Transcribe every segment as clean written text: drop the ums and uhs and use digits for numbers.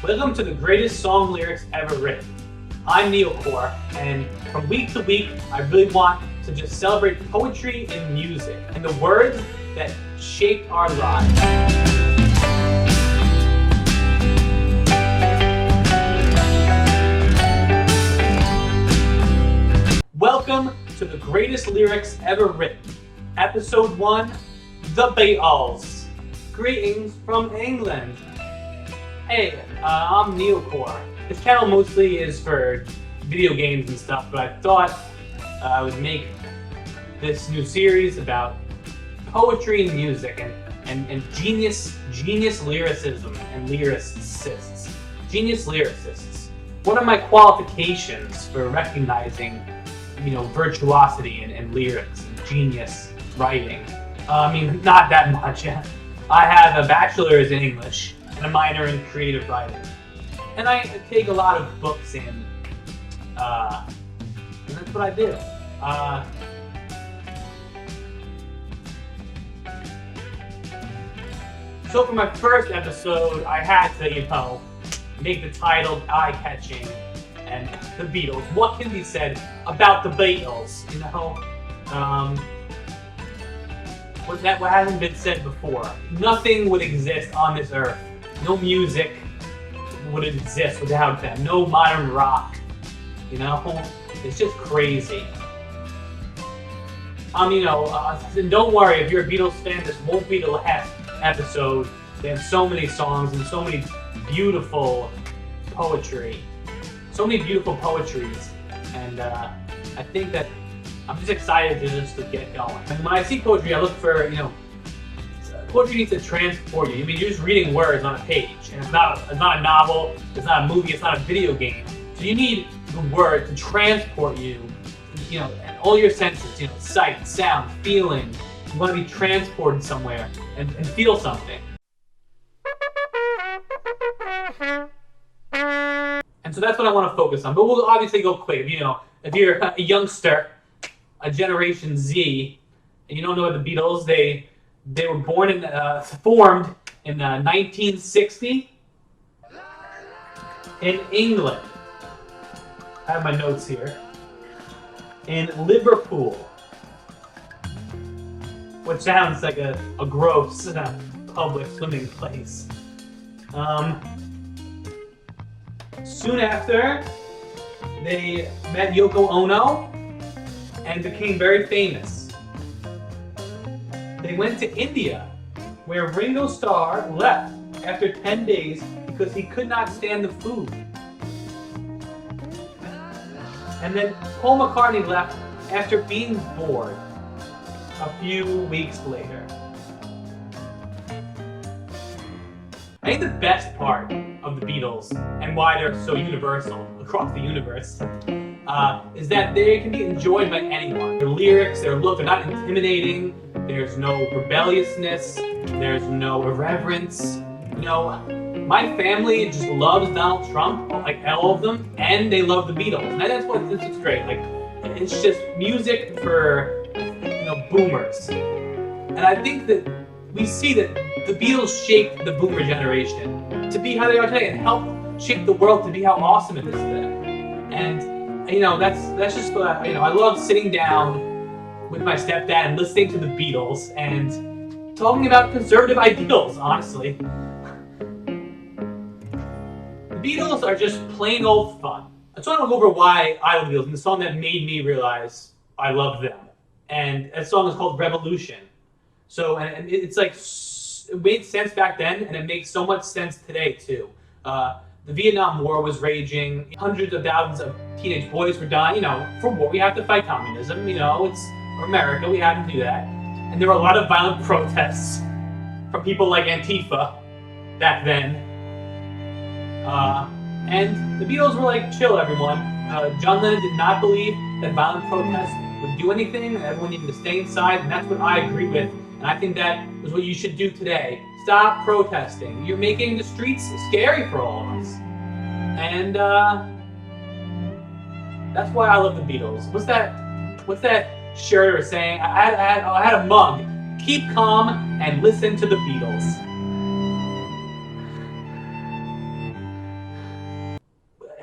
Welcome to the greatest song lyrics ever written. I'm Neilcore, and from week to week, I really want to just celebrate poetry and music, and the words that shaped our lives. Welcome to the greatest lyrics ever written. Episode 1, The Beatles. Greetings from England. Hey, I'm Neilcore. This channel mostly is for video games and stuff, but I thought I would make this new series about poetry and music and genius lyricism and lyricists. Genius lyricists. What are my qualifications for recognizing, virtuosity and lyrics and genius writing? Not that much. I have a bachelor's in English and a minor in creative writing. And I take a lot of books in, and that's what I do. So for my first episode, I had to, make the title eye-catching and the Beatles. What can be said about the Beatles, what hasn't been said before? Nothing would exist on this earth. No music would exist without them. No modern rock. It's just crazy. And don't worry, if you're a Beatles fan, this won't be the last episode. They have so many songs and so many beautiful poetry. So many beautiful poetries. And I think that I'm just excited to get going. And when I see poetry, I look for, poetry needs to transport you. You're just reading words on a page, and it's not a novel, it's not a movie, it's not a video game. So you need the word to transport you, and all your senses, sight, sound, feeling. You want to be transported somewhere and feel something. And so that's what I want to focus on. But we'll obviously go quick. If you're a youngster, a Generation Z, and you don't know the Beatles, they were formed in 1960 in England. I have my notes here. In Liverpool, which sounds like a gross public swimming place. Soon after, they met Yoko Ono and became very famous. They went to India, where Ringo Starr left after 10 days because he could not stand the food. And then Paul McCartney left after being bored a few weeks later. I think the best part of the Beatles, and why they're so universal across the universe, is that they can be enjoyed by anyone. Their lyrics, their look, they're not intimidating. There's no rebelliousness. There's no irreverence. My family just loves Donald Trump, like all of them, and they love the Beatles. And that's what's great. It's just music for boomers. And I think that we see that the Beatles shaped the boomer generation to be how they are today and help shape the world to be how awesome it is to them. And that's just what I love sitting down with my stepdad and listening to the Beatles and talking about conservative ideals, honestly. The Beatles are just plain old fun. I just want to go over why I love the Beatles and the song that made me realize I love them. And that song is called Revolution. So, and it's like, it made sense back then, and it makes so much sense today, too. The Vietnam War was raging. Hundreds of thousands of teenage boys were dying. For war, we have to fight communism. It's America, we have to do that. And there were a lot of violent protests from people like Antifa back then. And the Beatles were like, chill, everyone. John Lennon did not believe that violent protests would do anything, and everyone needed to stay inside, and that's what I agree with. And I think that is what you should do today. Stop protesting. You're making the streets scary for all of us. And that's why I love the Beatles. What's that shirt or saying? I had a mug. Keep calm and listen to the Beatles.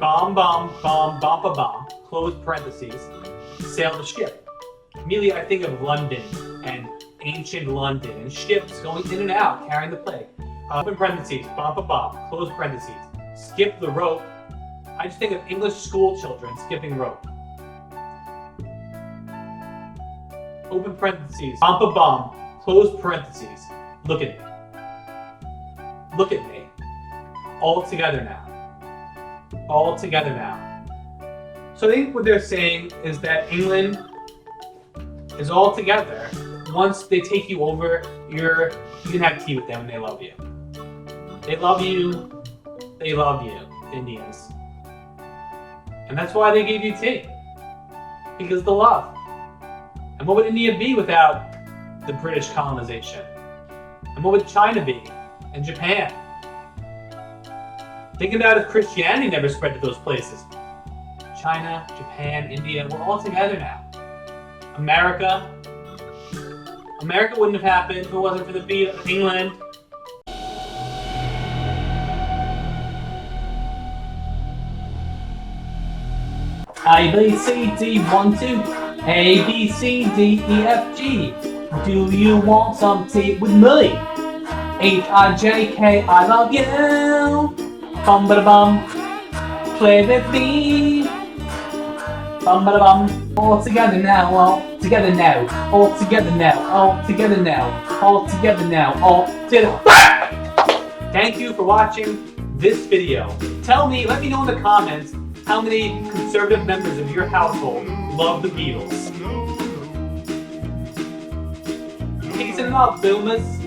Bomb, bomb, bomb, bomb, bomb, bomb, close parentheses, sail the ship. Immediately I think of London and ancient London and ships going in and out carrying the plague. Open parentheses, bomb, bomb, bomb, close parentheses, skip the rope. I just think of English school children skipping rope. Open parentheses, bomb, bomb, bomb, close parentheses. Look at me. Look at me. All together now. All together now. So I think what they're saying is that England is all together. Once they take you over, you can have tea with them and they love you. They love you. They love you, Indians. And that's why they gave you tea. Because of the love. And what would India be without the British colonization? And what would China be? And Japan? Think about if Christianity never spread to those places. China, Japan, India, we're all together now. America wouldn't have happened if it wasn't for the Beatles. England. A, B, C, D, 1, 2. A, B, C, D, E, F, G. Do you want some tea with me? H, I, J, K, I love you. Bum ba da bum, play with me. Bum ba da bum, all together now, all together now, all together now, all together now, all together now, all together. Thank you for watching this video. Let me know in the comments how many conservative members of your household love the Beatles. Peace and love, boomers.